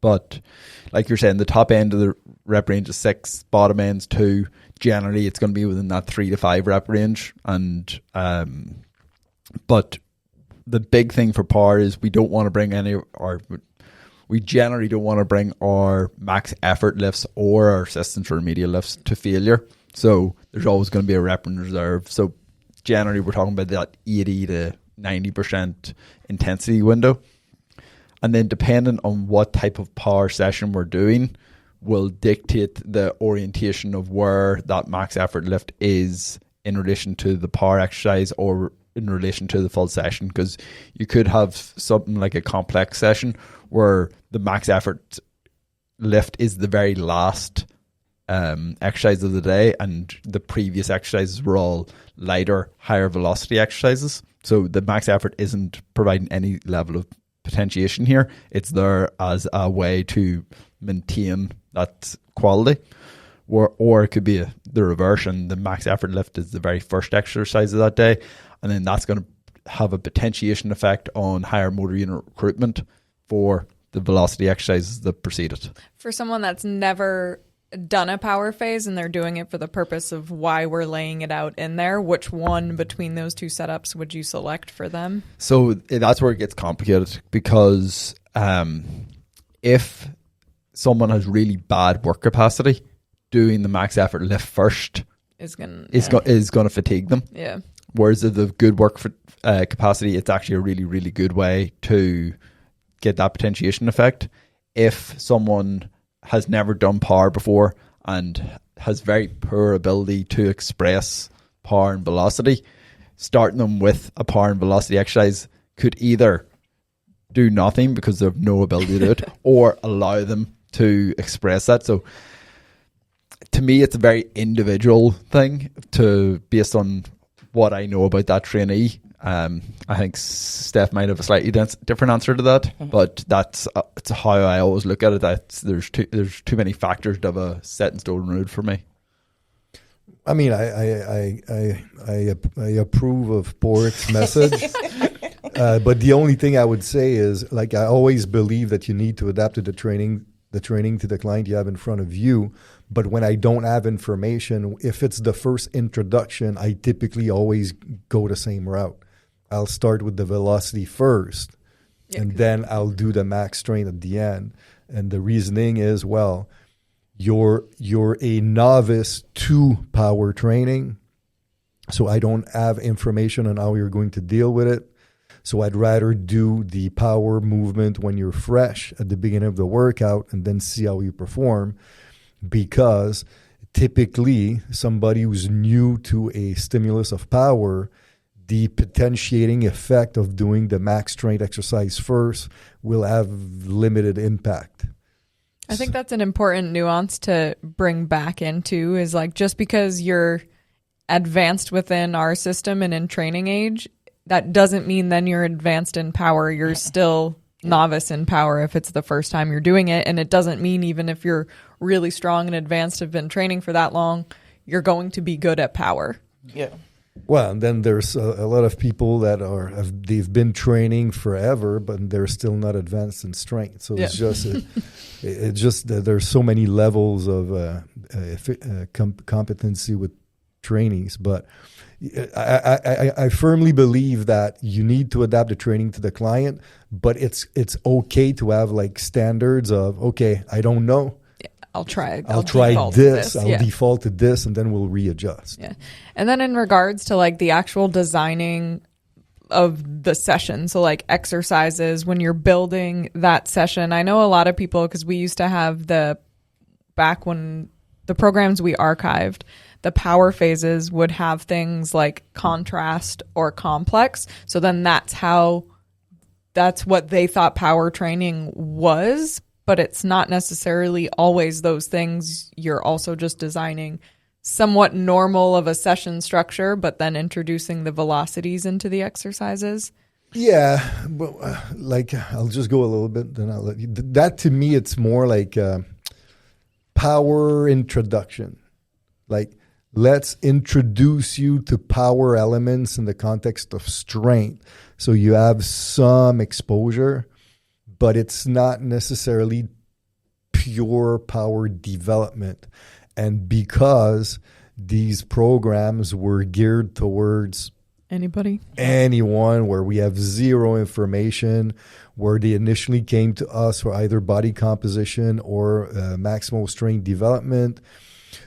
But like you're saying, the top end of the rep range is 6, bottom end's 2. Generally, it's going to be within that 3 to 5 rep range. And but the big thing for power is we don't want to bring we generally don't want to bring our max effort lifts or our assistance or remedial lifts to failure. So there's always going to be a rep in reserve. So generally, we're talking about that 80 to 90% intensity window. And then depending on what type of power session we're doing will dictate the orientation of where that max effort lift is in relation to the power exercise or in relation to the full session. Because you could have something like a complex session where the max effort lift is the very last exercise of the day, and the previous exercises were all lighter, higher velocity exercises. So the max effort isn't providing any level of potentiation here. It's there as a way to maintain that quality. Or it could be the reverse, and the max effort lift is the very first exercise of that day, and then that's going to have a potentiation effect on higher motor unit recruitment for the velocity exercises that precede it. For someone that's never done a power phase and they're doing it for the purpose of why we're laying it out in there, which one between those two setups would you select for them? So that's where it gets complicated, because if someone has really bad work capacity, doing the max effort lift first is going to fatigue them. Yeah. Whereas if the good work for, capacity, it's actually a really, really good way to get that potentiation effect. If someone has never done power before and has very poor ability to express power and velocity, starting them with a power and velocity exercise could either do nothing because they have no ability to do it, or allow them to express that. So to me, it's a very individual thing based on what I know about that trainee. I think Steph might have a slightly different answer to that, but that's how I always look at it. There's too many factors to have a set in stone rule for me. I mean, I approve of Port's message, but the only thing I would say is, like, I always believe that you need to adapt to the training to the client you have in front of you. But when I don't have information, if it's the first introduction, I typically always go the same route. I'll start with the velocity first, and then I'll do the max strain at the end. And the reasoning is, well, you're a novice to power training, so I don't have information on how you're going to deal with it. So I'd rather do the power movement when you're fresh at the beginning of the workout and then see how you perform. because typically somebody who's new to a stimulus of power, the potentiating effect of doing the max strength exercise first will have limited impact. I think that's an important nuance to bring back into, is like, just because you're advanced within our system and in training age, that doesn't mean then you're advanced in power. You're still novice in power if it's the first time you're doing it. And it doesn't mean even if you're really strong and advanced, have been training for that long, you're going to be good at power. Yeah. Well, and then there's a lot of people that they've been training forever, but they're still not advanced in strength. So it's just that there's so many levels of competency with trainees. But I firmly believe that you need to adapt the training to the client, but it's okay to have like standards of, okay, I don't know. I'll try this. I'll default to this, and then we'll readjust. Yeah. And then in regards to like the actual designing of the session, so like exercises, when you're building that session, I know a lot of people, because we used to have back when the programs we archived, the power phases would have things like contrast or complex. So then that's what they thought power training was. But it's not necessarily always those things. You're also just designing somewhat normal of a session structure, but then introducing the velocities into the exercises. Yeah, but like I'll just go a little bit, then I'll let you. That to me, it's more like power introduction. Like, let's introduce you to power elements in the context of strength, so you have some exposure. But it's not necessarily pure power development. And because these programs were geared towards anyone, where we have zero information, where they initially came to us for either body composition or maximal strength development,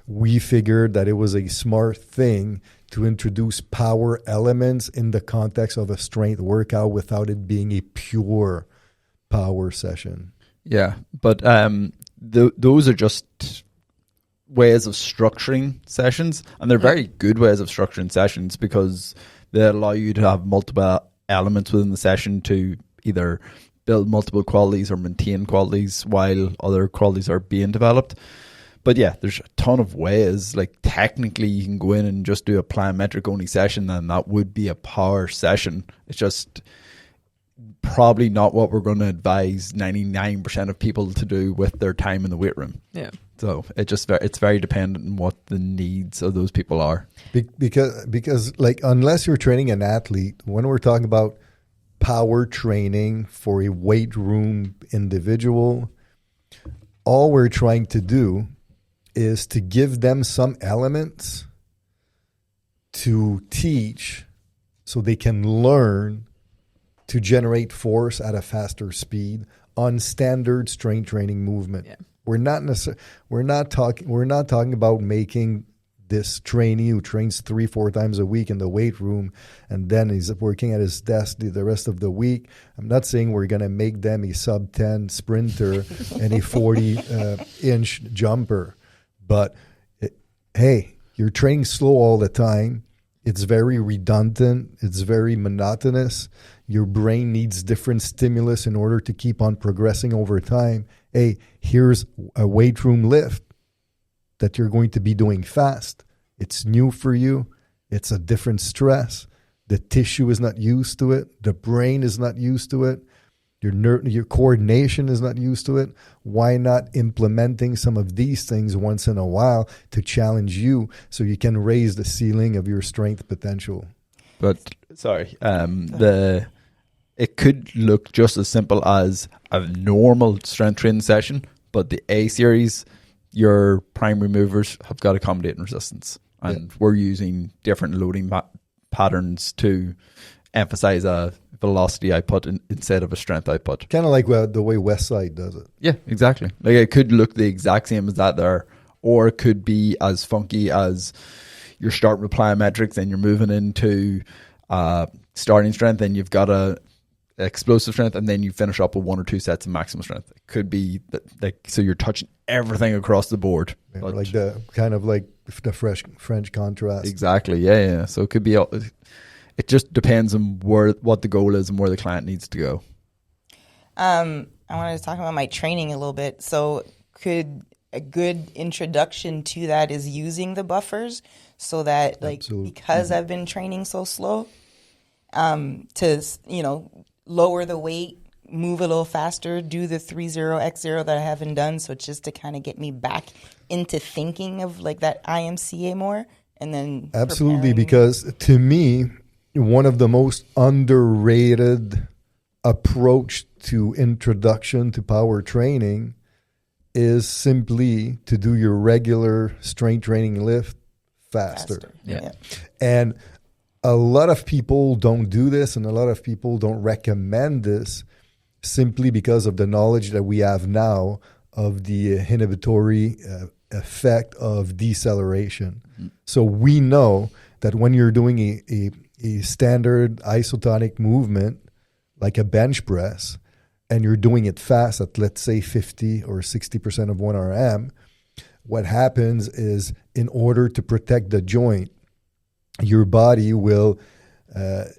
we figured that it was a smart thing to introduce power elements in the context of a strength workout without it being a pure power session. Yeah, but those are just ways of structuring sessions, and they're very good ways of structuring sessions because they allow you to have multiple elements within the session to either build multiple qualities or maintain qualities while other qualities are being developed. But yeah, there's a ton of ways. Like, technically you can go in and just do a plyometric only session, and that would be a power session. It's just probably not what we're going to advise 99% of people to do with their time in the weight room. Yeah. So it's very dependent on what the needs of those people are. Because like, unless you're training an athlete, when we're talking about power training for a weight room individual, all we're trying to do is to give them some elements to teach so they can learn to generate force at a faster speed on standard strength training movement. Yeah. We're not talking about making this trainee who trains 3-4 times a week in the weight room and then he's working at his desk the rest of the week. I'm not saying we're going to make them a sub 10 sprinter and a 40 inch jumper, but hey, you're training slow all the time. It's very redundant. It's very monotonous. Your brain needs different stimulus in order to keep on progressing over time. Hey, here's a weight room lift that you're going to be doing fast. It's new for you. It's a different stress. The tissue is not used to it. The brain is not used to it. Your coordination is not used to it. Why not implementing some of these things once in a while to challenge you so you can raise the ceiling of your strength potential? But sorry, it could look just as simple as a normal strength training session, but the A series, your primary movers have got accommodating resistance, and we're using different loading patterns to emphasize a velocity output instead of a strength output. Kind of like the way Westside does it. Yeah, exactly. Like, it could look the exact same as that there, or it could be as funky as you're starting with plyometrics and you're moving into starting strength, and you've got a explosive strength, and then you finish up with 1 or 2 sets of maximum strength. It could be like, so you're touching everything across the board. Yeah, like the kind of like the French contrast. Exactly. Yeah. So it could be. It just depends on what the goal is and where the client needs to go. I wanted to talk about my training a little bit. So could a good introduction to that is using the buffers, so that like Absolutely. because I've been training so slow, to lower the weight, move a little faster, do the 30x0 that I haven't done. So it's just to kind of get me back into thinking of like that IMCA more, and then Absolutely, preparing. because to me, one of the most underrated approach to introduction to power training is simply to do your regular strength training lift faster. Yeah. And a lot of people don't do this, and a lot of people don't recommend this simply because of the knowledge that we have now of the inhibitory effect of deceleration. Mm-hmm. So we know that when you're doing a standard isotonic movement, like a bench press, and you're doing it fast at, let's say, 50 or 60% of 1 RM, what happens is, in order to protect the joint, your body will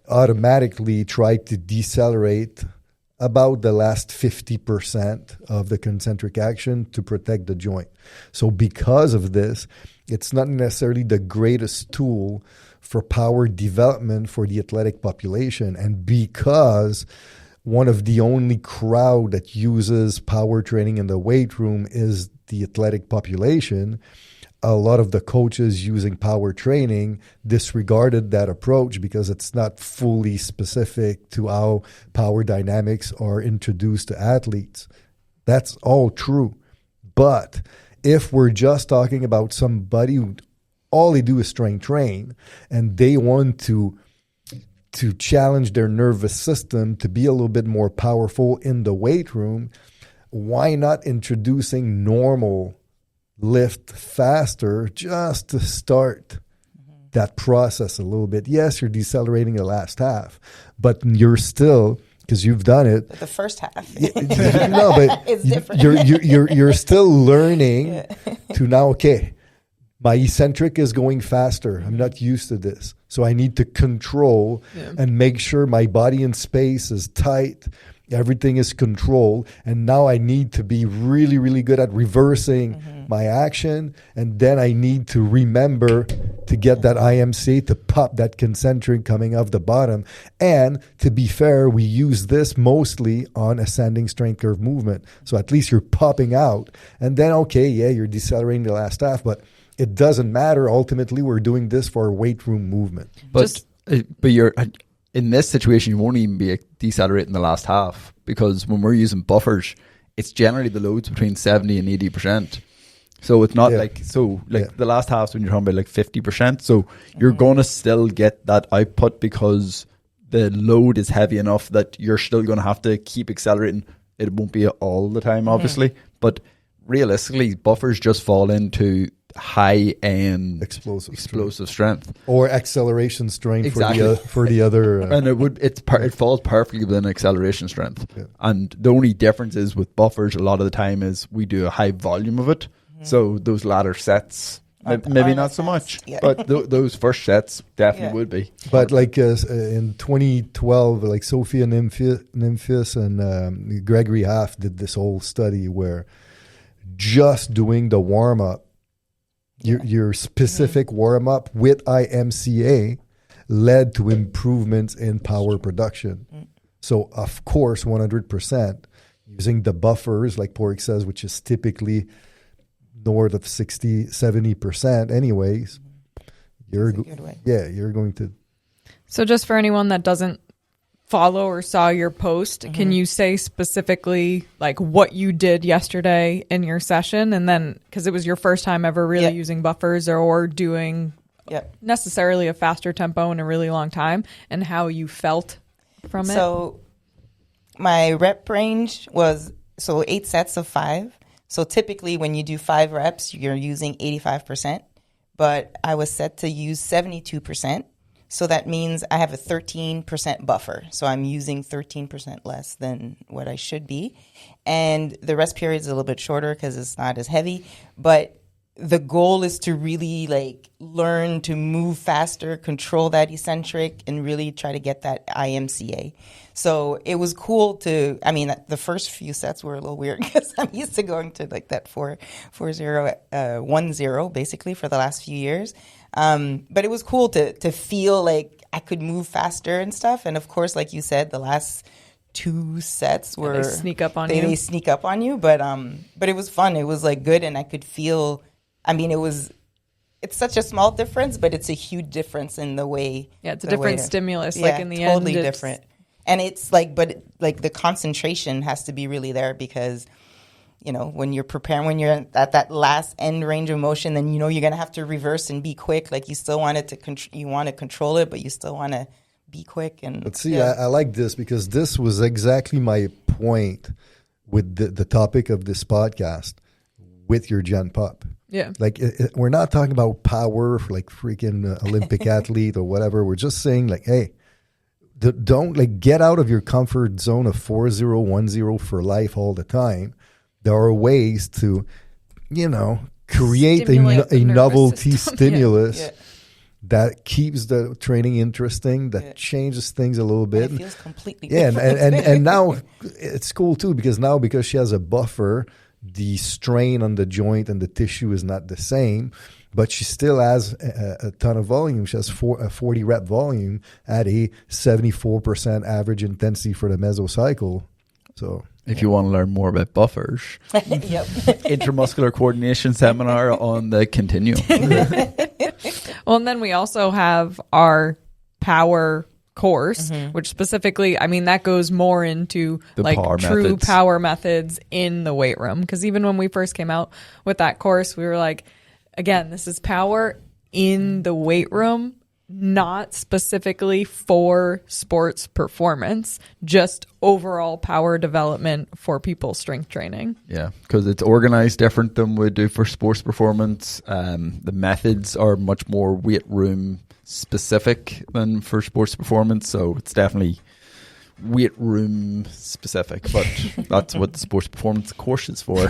automatically try to decelerate about the last 50% of the concentric action to protect the joint. So because of this, it's not necessarily the greatest tool for power development for the athletic population. And because one of the only crowd that uses power training in the weight room is the athletic population, a lot of the coaches using power training disregarded that approach because it's not fully specific to how power dynamics are introduced to athletes. That's all true. But if we're just talking about somebody who all they do is strength train and they want to challenge their nervous system to be a little bit more powerful in the weight room, why not introducing normal lift faster just to start that process a little bit? Yes, you're decelerating the last half, but you're still, because you've done it. But the first half. No, but it's different. You're still learning to now, okay, my eccentric is going faster. I'm not used to this. So I need to control and make sure my body in space is tight. Everything is controlled. And now I need to be really, really good at reversing my action. And then I need to remember to get that IMC to pop that concentric coming off the bottom. And to be fair, we use this mostly on ascending strength curve movement. So at least you're popping out. And then, okay, you're decelerating the last half, but it doesn't matter. Ultimately, we're doing this for a weight room movement. But you're in this situation, you won't even be decelerating the last half, because when we're using buffers, it's generally the loads between 70 and 80%. So it's not the last half's when you're talking about like 50%. So you're going to still get that output because the load is heavy enough that you're still going to have to keep accelerating. It won't be all the time, obviously, but realistically, buffers just fall into high-end explosive strength or acceleration strength. Exactly. for the other and it falls perfectly within acceleration strength. And the only difference is with buffers, a lot of the time is we do a high volume of it, so those latter sets maybe not so much, but those first sets definitely would be. But like in 2012, like Sophia Nymphius and Gregory Half did this whole study where just doing the warm-up, your specific warm-up with IMCA led to improvements in power production. So, of course, 100%, using the buffers, like Porrick says, which is typically north of 60, 70% anyways, you're going to. So just for anyone that doesn't follow or saw your post, can you say specifically like what you did yesterday in your session, and then because it was your first time ever really using buffers or doing necessarily a faster tempo in a really long time, and how you felt from it? So my rep range was 8 sets of 5. So typically when you do 5 reps, you're using 85%, but I was set to use 72%. So that means I have a 13% buffer. So I'm using 13% less than what I should be. And the rest period is a little bit shorter because it's not as heavy. But the goal is to really like learn to move faster, control that eccentric, and really try to get that IMCA. So it was cool to, I mean, the first few sets were a little weird because I'm used to going to like that 4-0-1-0 basically for the last few years. But it was cool to feel like I could move faster and stuff. And of course, like you said, the last 2 sets were they sneak up on you. They sneak up on you, but it was fun. It was like good, and I could feel. I mean, it's such a small difference, but it's a huge difference in the way. Yeah, it's a different stimulus. Yeah, like in the totally end, different. And it's like, but like the concentration has to be really there because, you know, when you're preparing, when you're at that last end range of motion, then you know you're gonna have to reverse and be quick. Like you still want it to you want to control it, but you still want to be quick. And but see, I like this because this was exactly my point with the topic of this podcast with your Gen Pup. Yeah. Like, we're not talking about power, like freaking Olympic athlete or whatever. We're just saying, like, hey, don't, like, get out of your comfort zone of 4-0-1-0 for life all the time. There are ways to, you know, create a novelty stimulus that keeps the training interesting, that changes things a little bit. And it feels completely different. And now it's cool, too, because she has a buffer, the strain on the joint and the tissue is not the same, but she still has a ton of volume. She has a 40 rep volume at a 74% average intensity for the mesocycle. So if you want to learn more about buffers, intramuscular coordination seminar on the Continuum. Well, and then we also have our power course, which specifically, I mean, that goes more into the like true methods. Power methods in the weight room. Because even when we first came out with that course, we were like, again, this is power in the weight room, not specifically for sports performance, just overall power development for people's strength training. Yeah, because it's organized different than we do for sports performance. The methods are much more weight room specific than for sports performance, so it's definitely weight room specific, but that's what the sports performance course is for.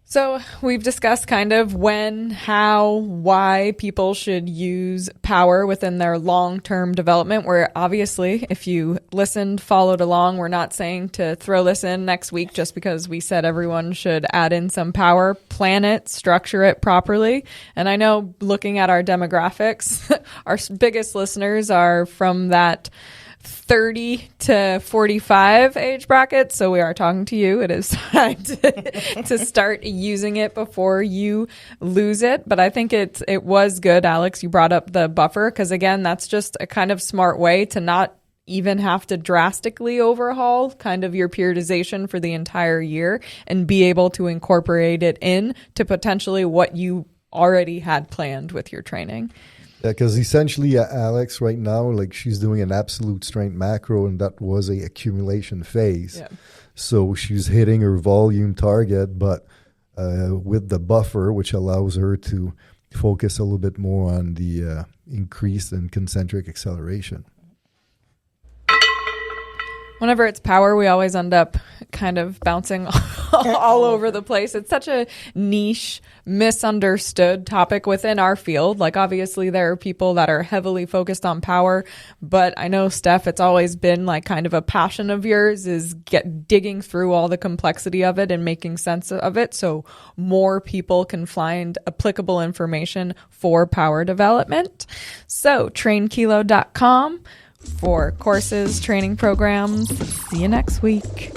So we've discussed kind of when, how, why people should use power within their long-term development, where obviously if you listened, followed along, we're not saying to throw this in next week just because we said everyone should add in some power. Plan it, structure it properly. And I know looking at our demographics, our biggest listeners are from that 30 to 45 age bracket. So we are talking to you. It is time to start using it before you lose it. But I think it was good, Alex, you brought up the buffer, because again, that's just a kind of smart way to not even have to drastically overhaul kind of your periodization for the entire year and be able to incorporate it in to potentially what you already had planned with your training. Yeah, because essentially, Alex, right now, like she's doing an absolute strength macro, and that was a accumulation phase. Yeah. So she's hitting her volume target, but with the buffer, which allows her to focus a little bit more on the increase in concentric acceleration. Whenever it's power, we always end up kind of bouncing all over the place. It's such a niche, misunderstood topic within our field. Like, obviously, there are people that are heavily focused on power, but I know, Steph, it's always been like kind of a passion of yours is digging through all the complexity of it and making sense of it so more people can find applicable information for power development. So, trainkilo.com for courses, training programs. See you next week.